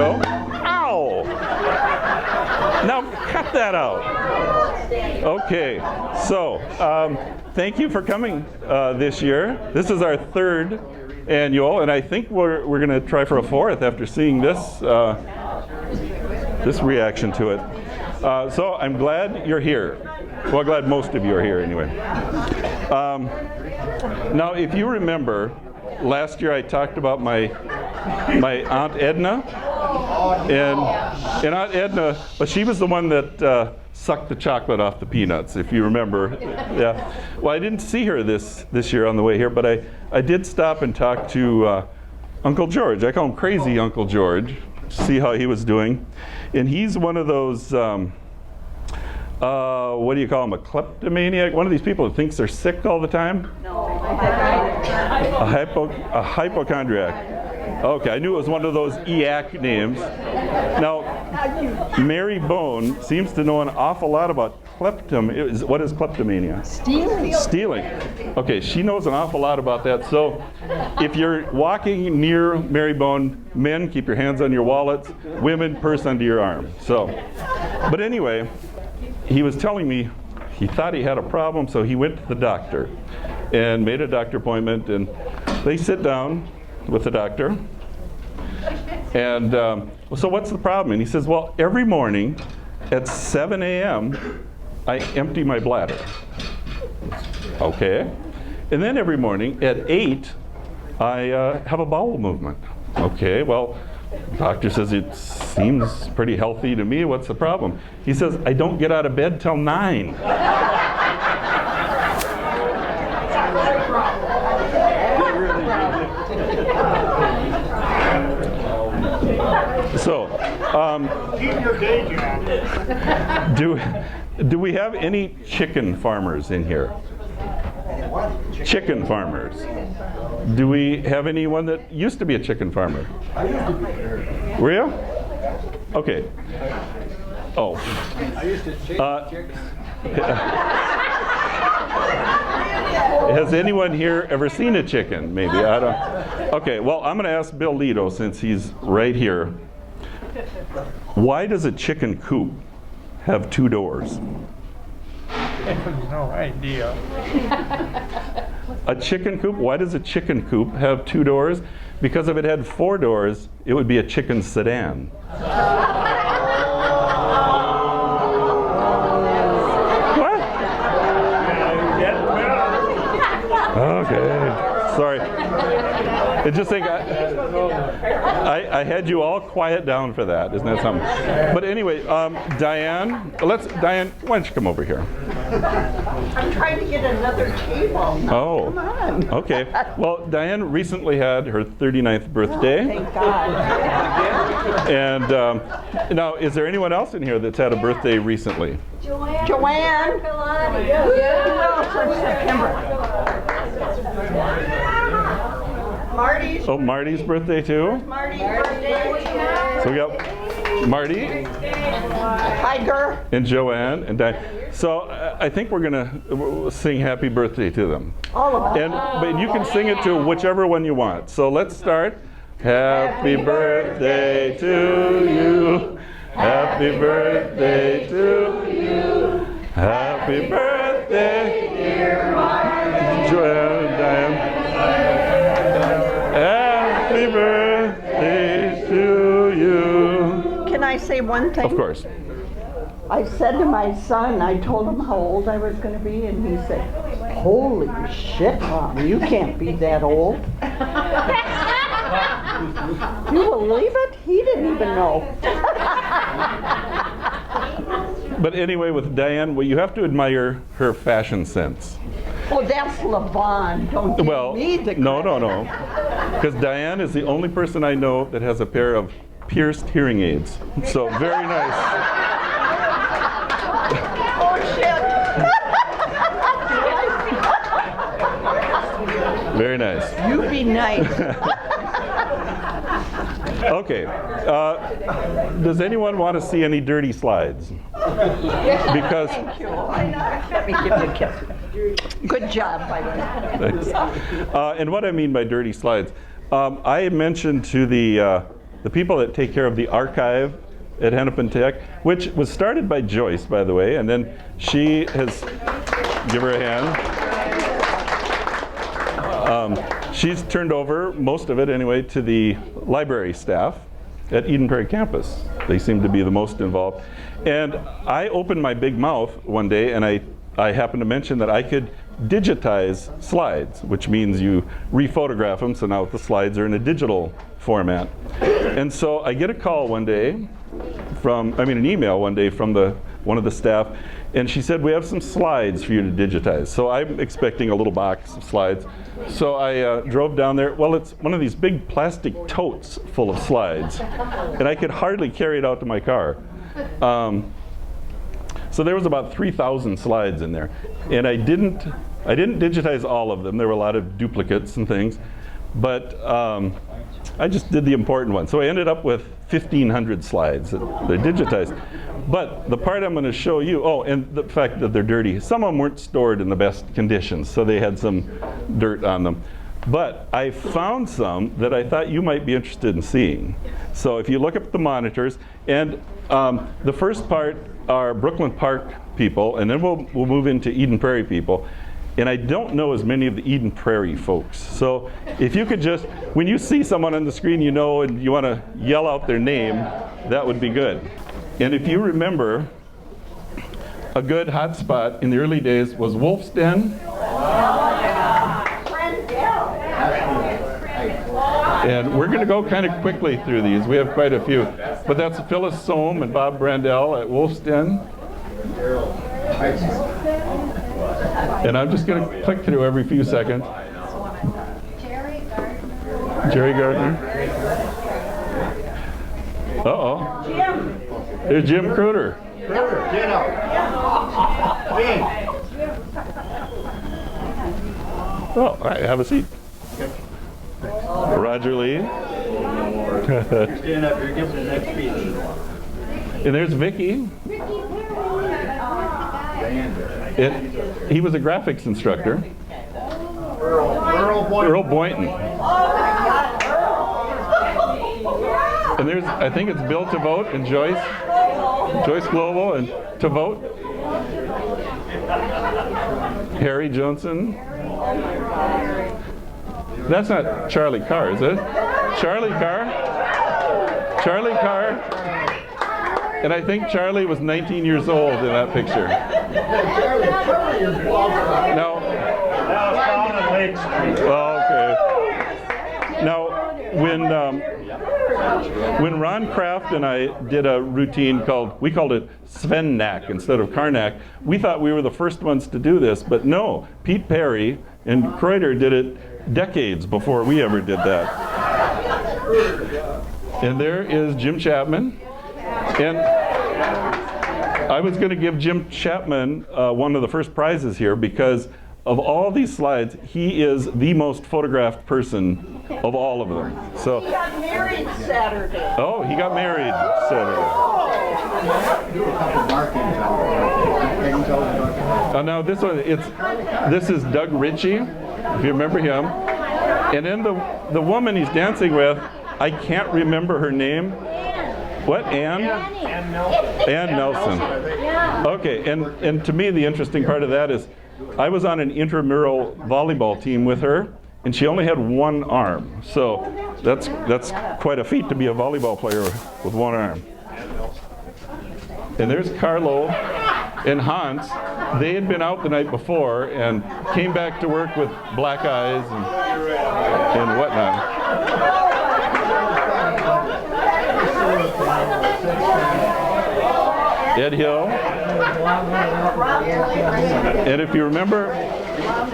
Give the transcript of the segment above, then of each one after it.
go. Ow! Now cut that out. Okay, so thank you for coming this year. This is our third annual, and I think we're going to try for a fourth after seeing this this reaction to it. So I'm glad you're here. Well, glad most of you are here anyway. Now, if you remember, last year I talked about my Aunt Edna, and Aunt Edna, but she was the one that sucked the chocolate off the peanuts, if you remember. Yeah. Well, I didn't see her this year on the way here, but I did stop and talk to Uncle George. I call him Crazy Uncle George, see how he was doing. And he's one of those, what do you call him, a kleptomaniac? One of these people that thinks they're sick all the time? No. A hypochondriac. Okay, I knew it was one of those EAC names. Now, Mary Bone seems to know an awful lot about what is kleptomania? Stealing. Okay, she knows an awful lot about that. So if you're walking near Mary Bone, men, keep your hands on your wallets. Women, purse under your arm. So, but anyway, he was telling me he thought he had a problem, so he went to the doctor and made a doctor appointment, and they sit down with the doctor. And so what's the problem? And he says, well, every morning at 7 a.m., I empty my bladder. Okay. And then every morning at 8, I have a bowel movement. Okay, well, the doctor says it seems pretty healthy to me. What's the problem? He says, I don't get out of bed till 9. So, do we have any chicken farmers in here? Chicken farmers. Do we have anyone that used to be a chicken farmer? I used to be. Were you? Okay. Oh. I used to chase chickens. Has anyone here ever seen a chicken? Maybe. I don't. Okay, well, I'm going to ask Bill Lito, since he's right here. Why does a chicken coop have 2 doors? I have no idea. A chicken coop? Why does a chicken coop have 2 doors? Because if it had 4 doors, it would be a chicken sedan. What? Okay. Sorry. It's just like I had you all quiet down for that. Isn't that something? But anyway, Diane, Diane, why don't you come over here? I'm trying to get another table. Oh. Come on. Okay. Well, Diane recently had her 39th birthday. Oh, thank God. And now, is there anyone else in here that's had a birthday recently? Joanne. Who else in September? Marty's. Oh, Marty's birthday too? Marty's birthday. So we got Marty. Tiger. And Joanne and Diane. So I think we're going to sing happy birthday to them. All of us. But you can sing it to whichever one you want. So let's start. Happy birthday to you. Happy birthday to you. Happy birthday, dear Marty. Joanne and Diane. Happy birthday to you. Can I say one thing? Of course. I said to my son, I told him how old I was going to be, and he said, holy shit, Mom, you can't be that old. You believe it? He didn't even know. But anyway, with Diane, well, you have to admire her fashion sense. Oh, that's LaVon. Don't give me the credit. No. Because Diane is the only person I know that has a pair of pierced hearing aids. So very nice. Oh, shit. Very nice. You be nice. Okay. Does anyone want to see any dirty slides? Because Thank you. Let me give you a kiss. Good job, by the way. Thanks. And what I mean by dirty slides, I mentioned to the the people that take care of the archive at Hennepin Tech, which was started by Joyce, by the way, and then she has, give her a hand. She's turned over most of it anyway to the library staff at Eden Prairie campus. They seem to be the most involved. And I opened my big mouth one day and I happened to mention that I could digitize slides, which means you rephotograph them, so now the slides are in a digital format. And so I get a call one day an email one day from one of the staff, and she said, we have some slides for you to digitize. So I'm expecting a little box of slides. So I drove down there. Well, it's one of these big plastic totes full of slides, and I could hardly carry it out to my car. So there was about 3,000 slides in there, and I didn't digitize all of them. There were a lot of duplicates and things, but I just did the important ones. So I ended up with 1,500 slides that they digitized. But the part I'm going to show you, and the fact that they're dirty. Some of them weren't stored in the best conditions, so they had some dirt on them. But I found some that I thought you might be interested in seeing. So if you look up the monitors, and the first part are Brooklyn Park people, and then we'll move into Eden Prairie people. And I don't know as many of the Eden Prairie folks. So if you could just, when you see someone on the screen you know and you want to yell out their name, that would be good. And if you remember, a good hot spot in the early days was Wolf's Den. And we're going to go kind of quickly through these. We have quite a few. But that's Phyllis Sohm and Bob Brandell at Wolf's Den. And I'm just going to click through every few seconds. Jerry Gardner. Uh-oh. There's Jim Kruder. Oh, all right, have a seat. Roger Lee. Stand up, you're giving the next speech. And there's Vicky. He was a graphics instructor. Earl Boynton. And there's, I think it's Bill To Vote and Joyce Global and To Vote. Harry Johnson. That's not Charlie Carr, is it? Charlie Carr. Charlie Carr. And I think Charlie was 19 years old in that picture. Now, okay. Now, when Ron Kraft and I did a routine we called it Sven-Nack instead of Karnak, we thought we were the first ones to do this, but no, Pete Perry and Kreuter did it decades before we ever did that. And there is Jim Chapman. And I was going to give Jim Chapman one of the first prizes here because of all these slides, he is the most photographed person of all of them. So He got married Saturday. Oh, he got married Saturday. Now this one, this is Doug Ritchie, if you remember him. And then the woman he's dancing with, I can't remember her name. What, Ann? Ann Nelson. Okay, and to me the interesting part of that is I was on an intramural volleyball team with her, and she only had one arm. So that's quite a feat to be a volleyball player with one arm. And there's Carlo and Hans. They had been out the night before and came back to work with black eyes and whatnot. Ed Hill. And if you remember,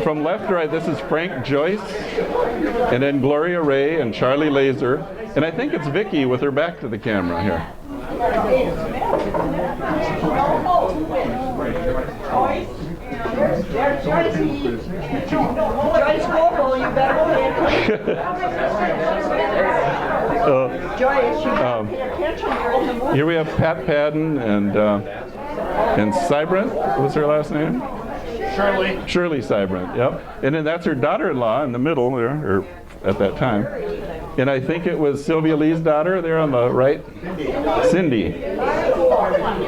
from left to right, this is Frank Joyce, and then Gloria Ray and Charlie Laser, and I think it's Vicky with her back to the camera here. Joyce Global, you better pay attention. Joyce, you better pay attention. You're in the movie. Here we have Pat Padden and Sybrant. What was her last name? Shirley Sybrant, yep. And then that's her daughter-in-law in the middle there, or at that time. And I think it was Sylvia Lee's daughter there on the right. Cindy.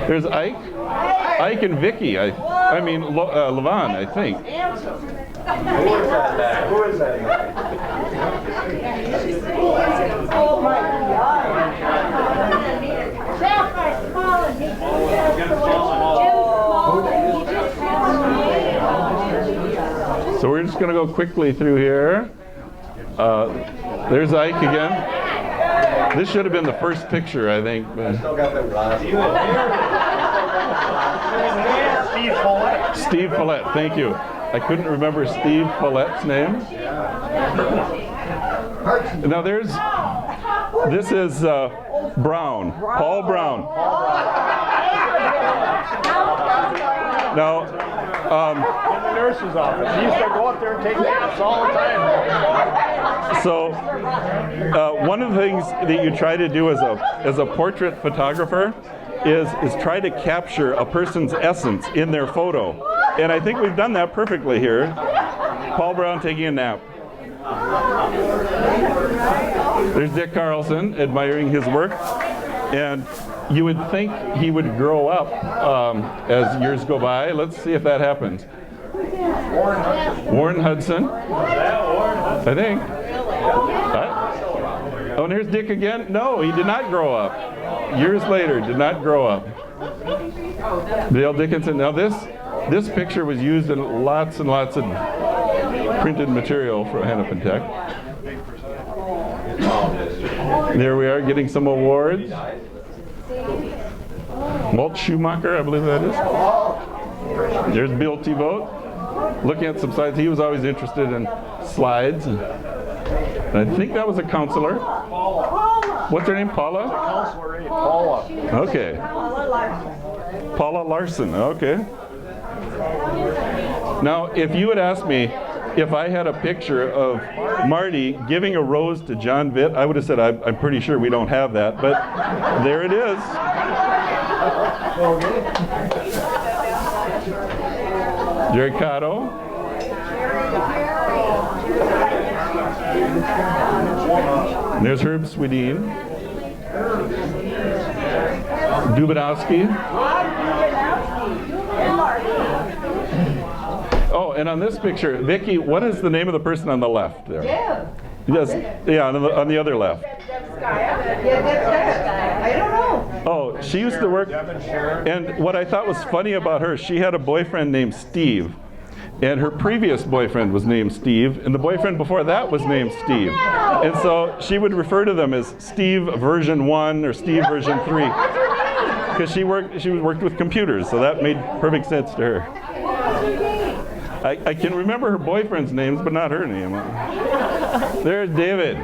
There's Ike. Ike and Vicky. Levon, I think. Who is that? Oh my God. So we're just going to go quickly through here. There's Ike again. This should have been the first picture, I think. But Still got that Steve Follett. Steve Follett, thank you. I couldn't remember Steve Follett's name. Now this is Brown, Paul Brown. Now, In the nurse's office. He used to go up there and take naps all the time. so one of the things that you try to do as a portrait photographer is try to capture a person's essence in their photo. And I think we've done that perfectly here. Paul Brown taking a nap. There's Dick Carlson admiring his work. And you would think he would grow up as years go by. Let's see if that happens. Warren Hudson. I think. Oh, and here's Dick again. No, he did not grow up. Years later, did not grow up. Dale Dickinson. Now this picture was used in lots and lots of printed material for Hennepin Tech. There we are, getting some awards. Walt Schumacher, I believe that is. There's Bill T-Vogt, looking at some slides. He was always interested in slides. And I think that was a counselor. What's her name? Paula? Paula. Okay. Paula Larson, okay. Now, if you had asked me if I had a picture of Marty giving a rose to John Vitt, I would have said, I'm pretty sure we don't have that, but there it is. Jerry Cotto. And there's Herb Swedeen. Dubadowski. Oh, and on this picture, Vicki, what is the name of the person on the left there? Yes, yeah, on the other left. I don't know. Oh, she used to work, and what I thought was funny about her, she had a boyfriend named Steve, and her previous boyfriend was named Steve, and the boyfriend before that was named Steve. And so she would refer to them as Steve version 1 or Steve version 3, because she worked with computers, so that made perfect sense to her. I can remember her boyfriend's names, but not her name. There's David.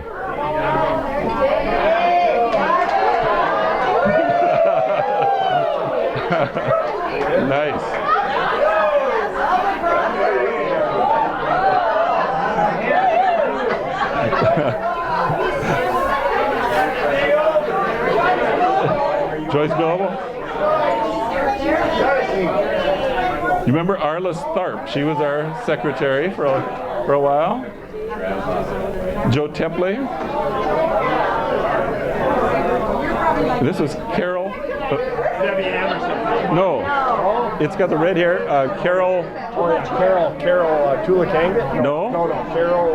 Nice. Joyce Noble. You remember Arla Tharp? She was our secretary for a while. Joe Tepley. This was Carol. Debbie Anderson. No, it's got the red hair. Carol. Oh, yeah, Carol Tulakanga? No. No, Carol.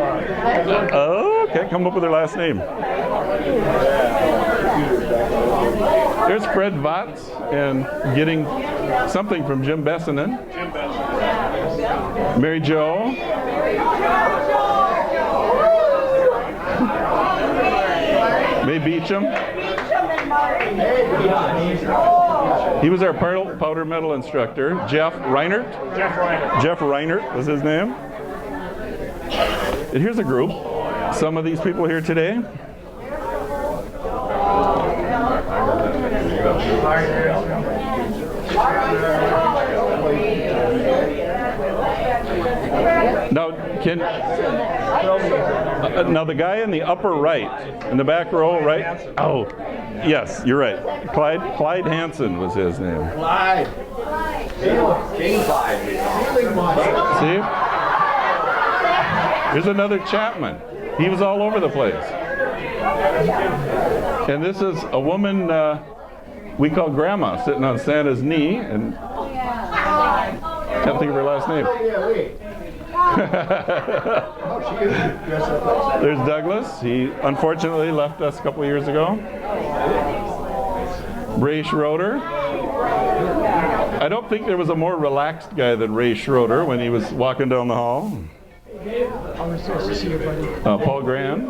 Oh, can't come up with her last name. There's Fred Votz and getting something from Jim Bessinen. Mary Jo. May Beecham. He was our powder metal instructor. Jeff Reinert. Jeff Reinert was his name. And here's a group. Some of these people here today. Now the guy in the upper right, in the back row, right? Oh, yes, you're right. Clyde Hansen was his name. Clyde. King Clyde. See? Here's another Chapman. He was all over the place. And this is a woman we call Grandma, sitting on Santa's knee, and can't think of her last name. There's Douglas. He unfortunately left us a couple years ago. Ray Schroeder. I don't think there was a more relaxed guy than Ray Schroeder when he was walking down the hall. Always nice to see you, buddy. Paul Grand.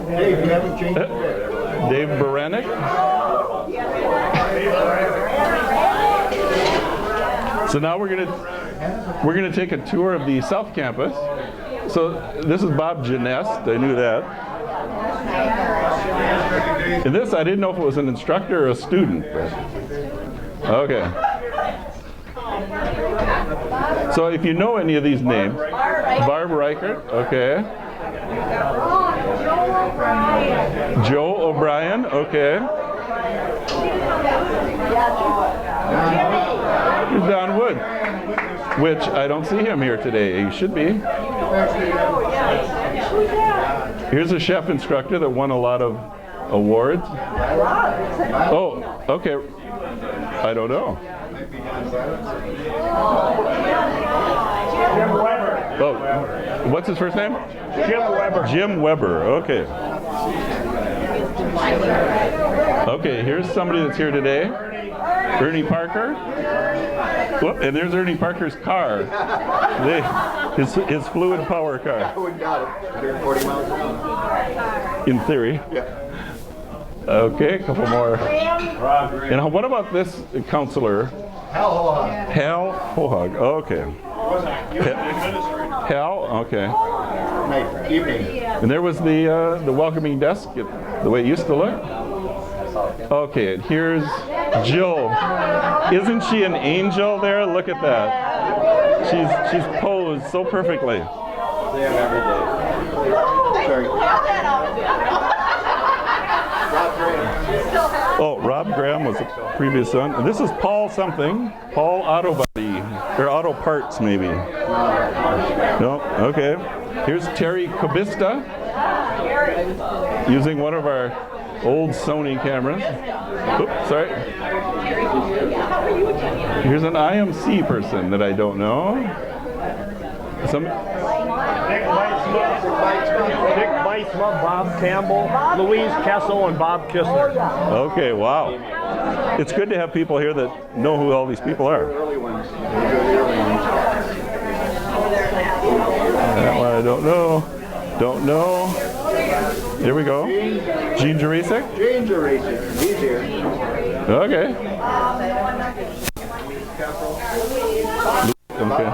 Dave, you haven't changed a bit. Dave Baranek. So now we're gonna take a tour of the South Campus. So this is Bob Genest. I knew that. And this, I didn't know if it was an instructor or a student. Okay. So if you know any of these names, Barb Reichert, okay. Joe O'Brien, okay. Here's Don Wood, which I don't see him here today. He should be. Here's a chef instructor that won a lot of awards. Oh, okay. I don't know. Jim Weber. Oh, what's his first name? Jim Weber. Jim Weber, okay. Okay, here's somebody that's here today. Ernie Parker. Whoop, and there's Ernie Parker's car. His fluid power car. I wouldn't doubt it. 140 miles an hour. In theory. Yeah. Okay, a couple more. And what about this counselor? Hal Hohag. Okay. Hal, okay. Night, evening. And there was the welcoming desk, the way it used to look. Okay, and here's Jill. Isn't she an angel there? Look at that. She's posed so perfectly. Sorry. Oh, Rob Graham was the previous son. And this is Paul something. Paul Auto Body. Or Auto Parts, maybe. No, okay. Here's Terry Kobista. Using one of our old Sony cameras. Oops, sorry. Here's an IMC person that I don't know. Dick Weissma, Bob Campbell, Louise Kessel, and Bob Kistner. Okay, wow. It's good to have people here that know who all these people are. That one I don't know. Don't know. Here we go. Gene Jurasik. Gene Jurasik. He's here. Okay. Okay.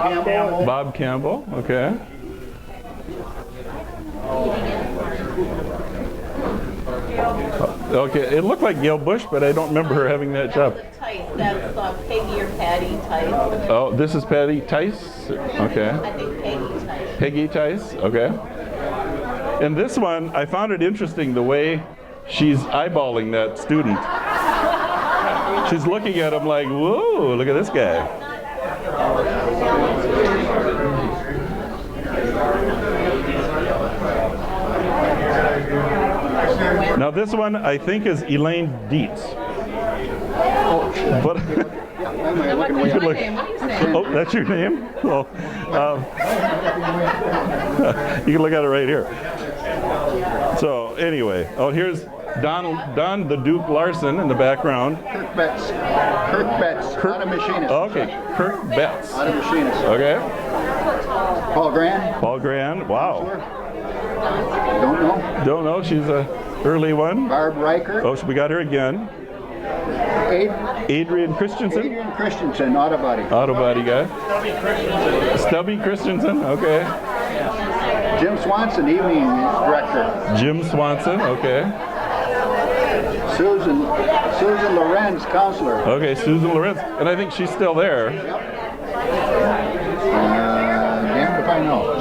Bob Campbell. Okay. Okay, it looked like Gail Bush, but I don't remember her having that job. That's Peggy or Patty Tice. Oh, this is Patty Tice? Okay. I think Peggy Tice. Peggy Tice, okay. And this one, I found it interesting the way she's eyeballing that student. She's looking at him like, whoa, look at this guy. Now this one I think is Elaine Dietz. But you can look. Oh, that's your name? Oh, you can look at it right here. So anyway, oh here's Don the Duke Larson in the background. Kirk Betts. Auto machinist. Okay, Kirk Betts. Auto machinist. Okay. Paul Grand. Paul Grand. Wow. Don't know. Don't know. She's a early one. Barb Reichert. Oh, we got her again. Adrian Christensen. Adrian Christensen, auto body. Auto body guy. Stubby Christensen. Okay. Jim Swanson, evening director. Jim Swanson. Okay. Susan Lorenz, counselor. Okay, Susan Lorenz. And I think she's still there. Damned if I know.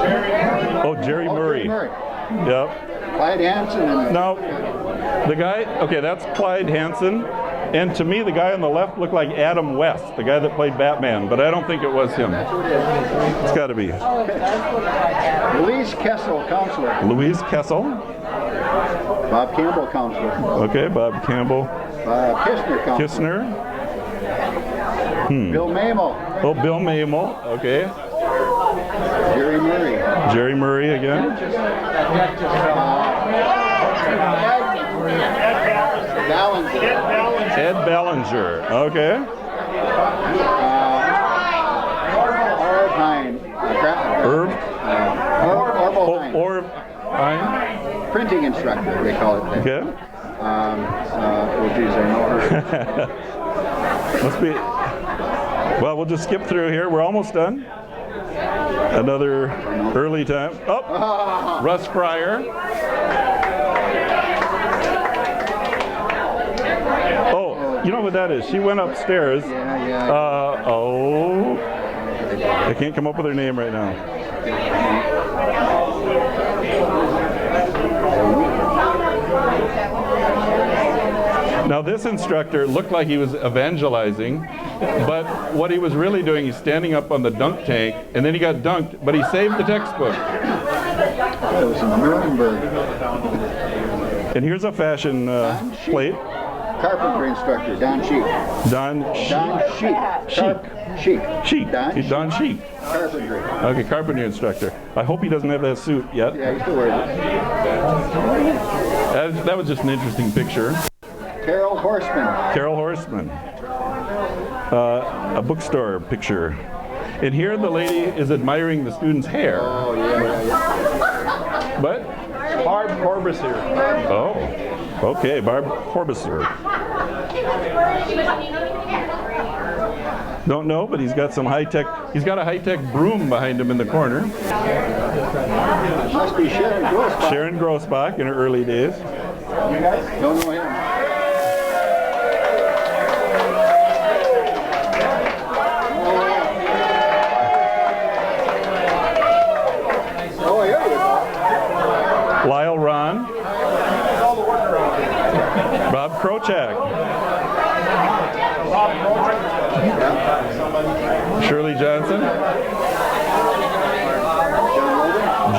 Oh, Jerry Murray. Yep. Clyde Hansen. Now, the guy, okay, that's Clyde Hansen. And to me, the guy on the left looked like Adam West, the guy that played Batman, but I don't think it was him. It's got to be. Louise Kessel, counselor. Louise Kessel. Bob Campbell, counselor. Okay, Bob Campbell. Kistner, counselor. Kistner. Bill Mamo. Oh, Bill Mamel. Okay. Jerry Murray. Jerry Murray again. Ed Ballinger. Okay. Herb. Orb. Printing instructor, they call it. Okay. Oh, geez, I know her. Must be. Well, we'll just skip through here. We're almost done. Another early time. Oh, Russ Fryer. Oh, you know what that is? She went upstairs. Oh, I can't come up with her name right now. Now this instructor looked like he was evangelizing, but what he was really doing, he's standing up on the dunk tank, and then he got dunked, but he saved the textbook. That was in Nuremberg. And here's a fashion plate. Carpentry instructor, Don Sheik. Don Sheik. Sheik. Don Sheik. Carpentry. Okay, carpentry instructor. I hope he doesn't have that suit yet. Yeah, he still wears it. That was just an interesting picture. Carol Horseman. Carol Horseman. A bookstore picture. And here the lady is admiring the student's hair. Oh, yeah. But? Barb Corbusier. Oh, okay, Barb Corbusier. Don't know, but he's got some high-tech, he's got a high-tech broom behind him in the corner. Must be Sharon Grossbach. Sharon Grossbach in her early days. You guys don't know him. Oh, here you go. Lyle Ron. Bob Krochak. Shirley Johnson.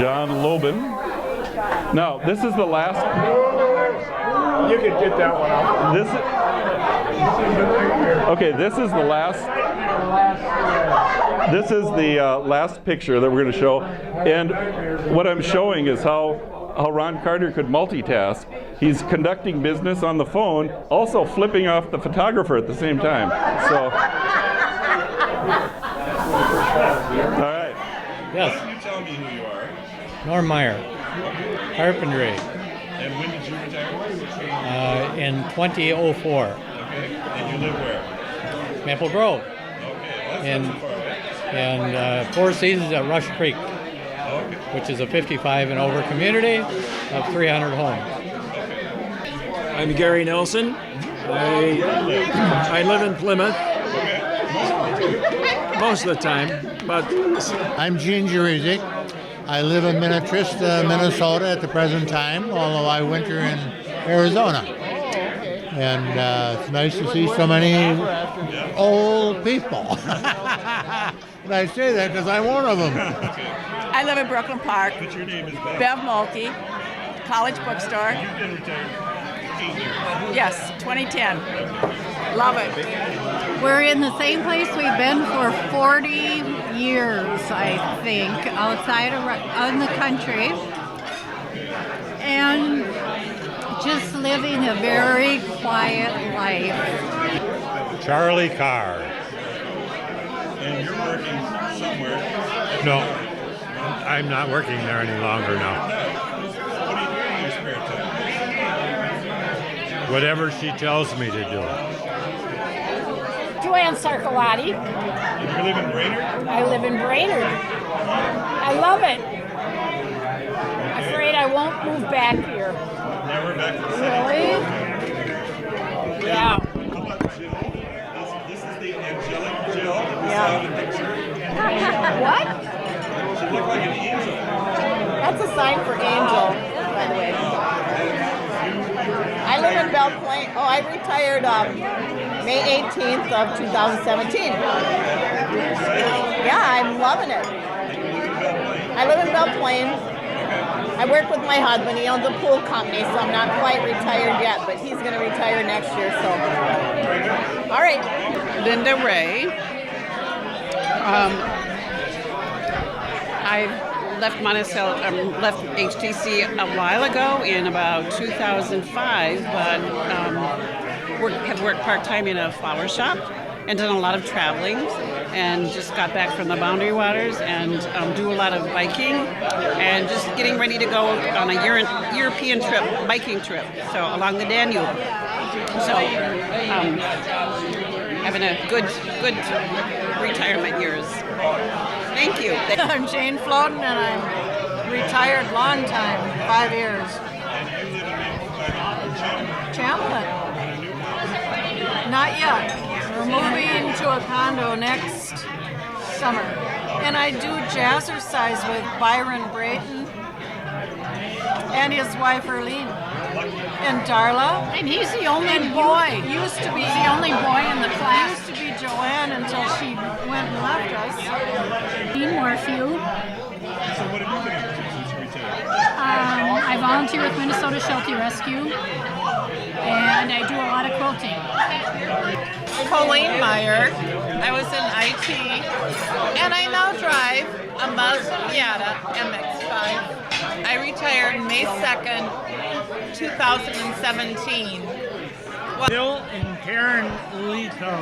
John Lobin. Now, this is the last. You could get that one out. Okay, this is the last. This is the last picture that we're going to show, and what I'm showing is how Ron Carter could multitask. He's conducting business on the phone, also flipping off the photographer at the same time. So, all right. Yes. Why don't you tell me who you are? Norm Meyer, carpentry, And when did you retire? in 2004. Okay. And you live where? Maple Grove. Okay. Well, And, that's not too far away. and 4 Seasons at Rush Creek, Okay. which is a 55 and over community of 300 homes. I'm Gary Nelson. I live in Plymouth most of the time, but I'm Gene Jurizik. I live in Minnetrista, Minnesota at the present time, although I winter in Arizona. And it's nice to see so many old people. And I say that because I'm one of them. I live in Brooklyn Park. But your name is Bev. Bev Mulkey, College Bookstore. You've been retired 8 years. Yes, 2010. Love it. We're in the same place we've been for 40 years, I think, outside in the country. And just living a very quiet life. Charlie Carr. And you're working somewhere. No, I'm not working there any longer now. What are you doing in your spare time? Whatever she tells me to do. Joanne Sarcolati. And you live in Brainerd? I live in Brainerd. I love it. I'm afraid I won't move back here. Never back to the city. Really? Yeah. How about Jill? This is the angelic Jill that we saw in the picture. What? She looked like an angel. That's a sign for Angel, by the way. I live in Belle Plaine. Oh, I retired May 18th of 2017. Yeah, I'm loving it. I live in Belle Plaine. I work with my husband. He owns a pool company, so I'm not quite retired yet, but he's going to retire next year. So, all right. Linda Ray. I left Monticello, left HTC a while ago in about 2005, but have worked part-time in a flower shop and done a lot of traveling, and just got back from the Boundary Waters and do a lot of biking and just getting ready to go on a European trip, biking trip, so along the Danube. So having a good retirement years. Thank you. I'm Jane Floden, and I'm retired long time, 5 years. Champlain. Not yet. We're moving to a condo next summer. And I do jazzercise with Byron Brayton and his wife Erlene. And Darla. And he's the only boy. Used to be. He's the only boy in the class. Used to be Joanne until she went and left us. Dean Morphew. So what have you been up to since you retired? I volunteer with Minnesota Sheltie Rescue, and I do a lot of quilting. Colleen Meyer. I was in IT, and I now drive a Mazda Miata MX-5. I retired May 2nd, 2017. Bill and Karen Lito.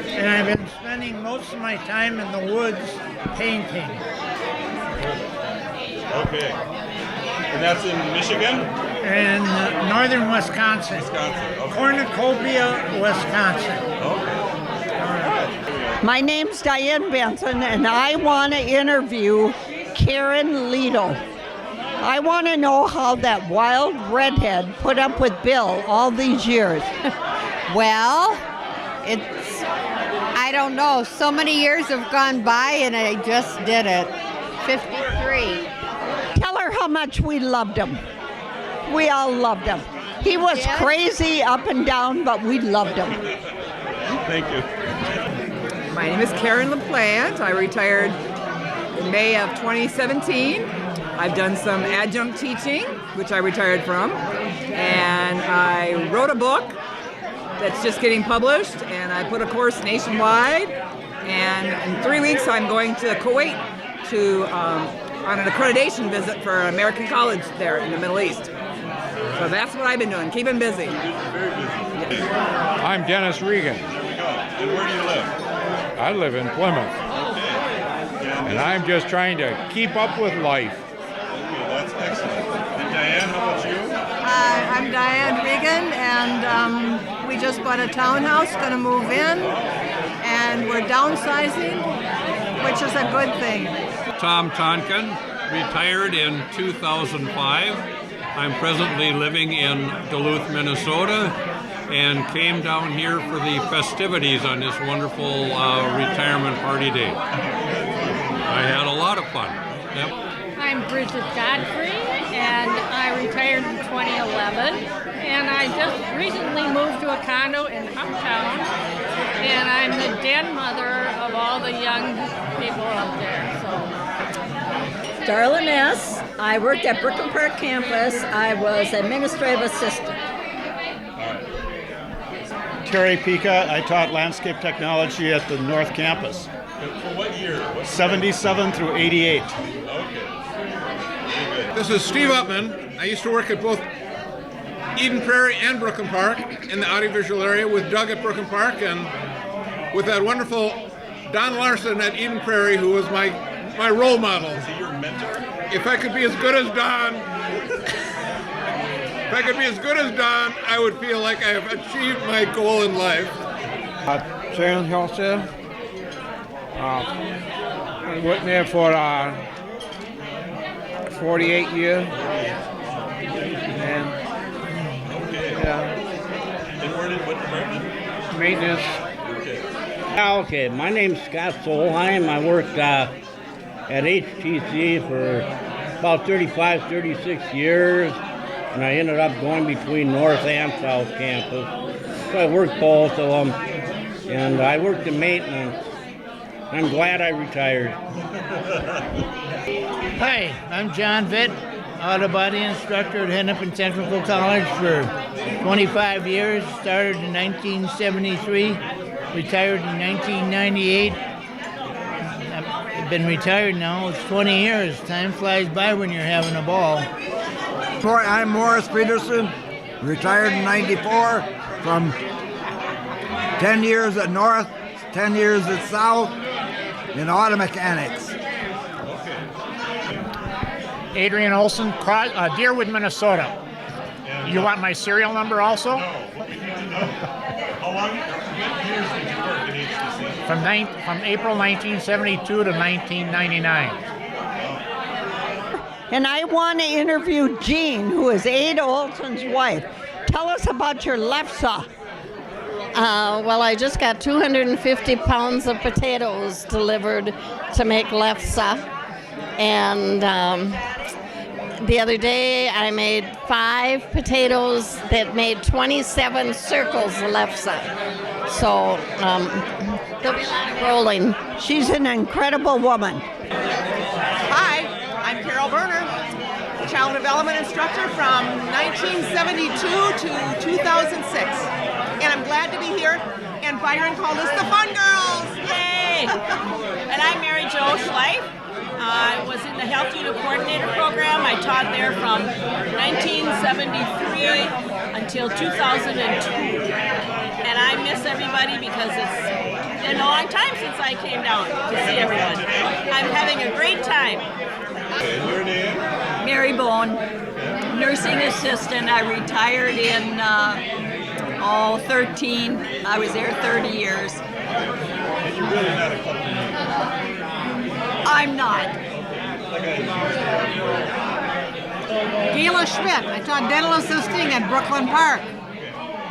And I've been spending most of my time in the woods painting. Okay. And that's in Michigan? In northern Wisconsin. Okay. Cornucopia, Wisconsin. Okay. My name's Diane Benson, and I want to interview Karen Lido. I want to know how that wild redhead put up with Bill all these years. Well, I don't know. So many years have gone by, and I just did it. 53. Tell her how much we loved him. We all loved him. He was crazy up and down, but we loved him. Thank you. My name is Karen LaPlante. I retired in May of 2017. I've done some adjunct teaching, which I retired from, and I wrote a book that's just getting published, and I put a course nationwide, and in 3 weeks I'm going to Kuwait on an accreditation visit for an American college there in the Middle East. So that's what I've been doing, keeping busy. I'm Dennis Regan. And where do you live? I live in Plymouth. And I'm just trying to keep up with life. Okay, that's excellent. And Diane, how about you? I'm Diane Regan, and we just bought a townhouse, going to move in, and we're downsizing, which is a good thing. Tom Tonkin, retired in 2005. I'm presently living in Duluth, Minnesota, and came down here for the festivities on this wonderful retirement party day. I had a lot of fun. Yep. I'm Bridget Godfrey, and I retired in 2011, and I just recently moved to a condo in Uptown, and I'm the den mother of all the young people up there. Darla Ness. I worked at Brooklyn Park campus. I was administrative assistant. Terry Pica. I taught landscape technology at the North Campus. For what year? 77 through 88. Okay. This is Steve Upman. I used to work at both Eden Prairie and Brooklyn Park in the audiovisual area with Doug at Brooklyn Park and with that wonderful Don Larson at Eden Prairie, who was my role model. Is he your mentor? If I could be as good as Don, I would feel like I have achieved my goal in life. Sharon Hilton. I worked there for 48 years. And, And what department? Maintenance. Okay, my name's Scott Solheim. I worked at HTC for about 36 years, and I ended up going between North and South Campus. So I worked both of them, and I worked in maintenance. I'm glad I retired. Hi, I'm John Vitt, auto body instructor at Hennepin Technical College for 25 years. Started in 1973, retired in 1998. I've been retired now. It's 20 years. Time flies by when you're having a ball. I'm Morris Peterson, retired in 94 from 10 years at North, 10 years at South in auto mechanics. Adrian Olson, Deerwood, Minnesota. You want my serial number also? How long years did you work in HTC? From April 1972 to 1999. And I want to interview Jean, who is Ada Olson's wife. Tell us about your left saw. Well, I just got 250 pounds of potatoes delivered to make lefse. And the other day I made 5 potatoes that made 27 circles of lefse. So there'll be a lot of rolling. She's an incredible woman. Hi, I'm Carol Berner, child development instructor from 1972 to 2006. And I'm glad to be here. And Byron called us the Fun Girls. Yay! And I'm Mary Jo Schleif. I was in the Health Unit Coordinator program. I taught there from 1973 until 2002. And I miss everybody because it's been a long time since I came down to see everyone. I'm having a great time. Your name? Mary Bone, nursing assistant. I retired in 13. I was there 30 years. And you're really not a couple I'm not. Gayla Schmidt. I taught dental assisting at Brooklyn Park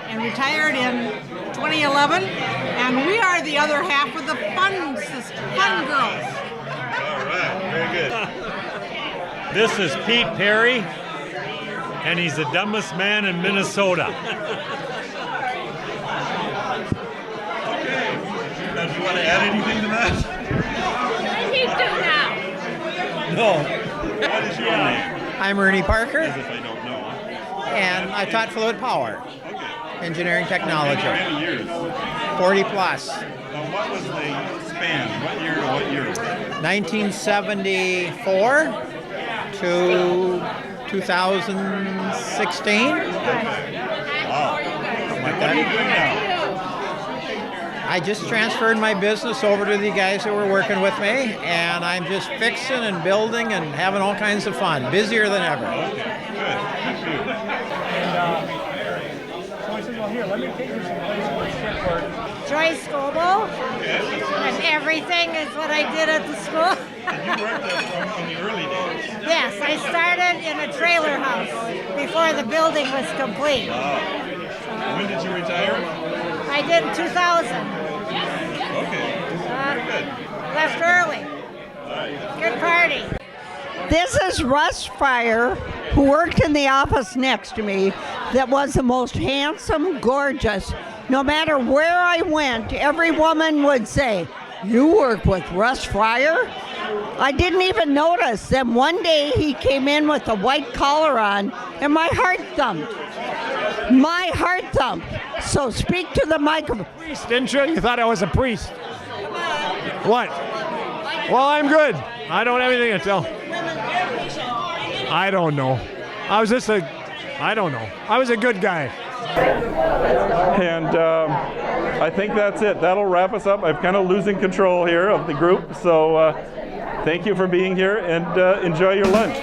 and retired in 2011. And we are the other half of the Fun Girls. All right, very good. This is Pete Perry, and he's the dumbest man in Minnesota. Okay. Now, do you want to add anything to that? What did he do now? No. What is your name? I'm Ernie Parker, As if I don't know. and I taught fluid power, engineering technology. How many years? 40 plus. Now, what was the span? What year to what year? 1974 to 2016. Wow. Something like What are you that. doing now? I just transferred my business over to the guys that were working with me, and I'm just fixing and building and having all kinds of fun. Busier than ever. Okay, good. Thank you. So I said, well, here, let me take you someplace where it's different. Joyce Scoble, and everything is what I did at the school. And you worked there in the early days. Yes, I started in a trailer house before the building was complete. Wow. When did you retire? I did in 2000. Okay. Very good. Left early. Good party. This is Russ Fryer, who worked in the office next to me, that was the most handsome, gorgeous. No matter where I went, every woman would say, "You work with Russ Fryer?" I didn't even notice. Then one day he came in with a white collar on, and my heart thumped. My heart thumped. So speak to the microphone. Priest, didn't you? You thought I was a priest. What? Well, I'm good. I don't have anything to tell. I don't know. I was a good guy. And I think that's it. That'll wrap us up. I'm kind of losing control here of the group. So thank you for being here, and enjoy your lunch.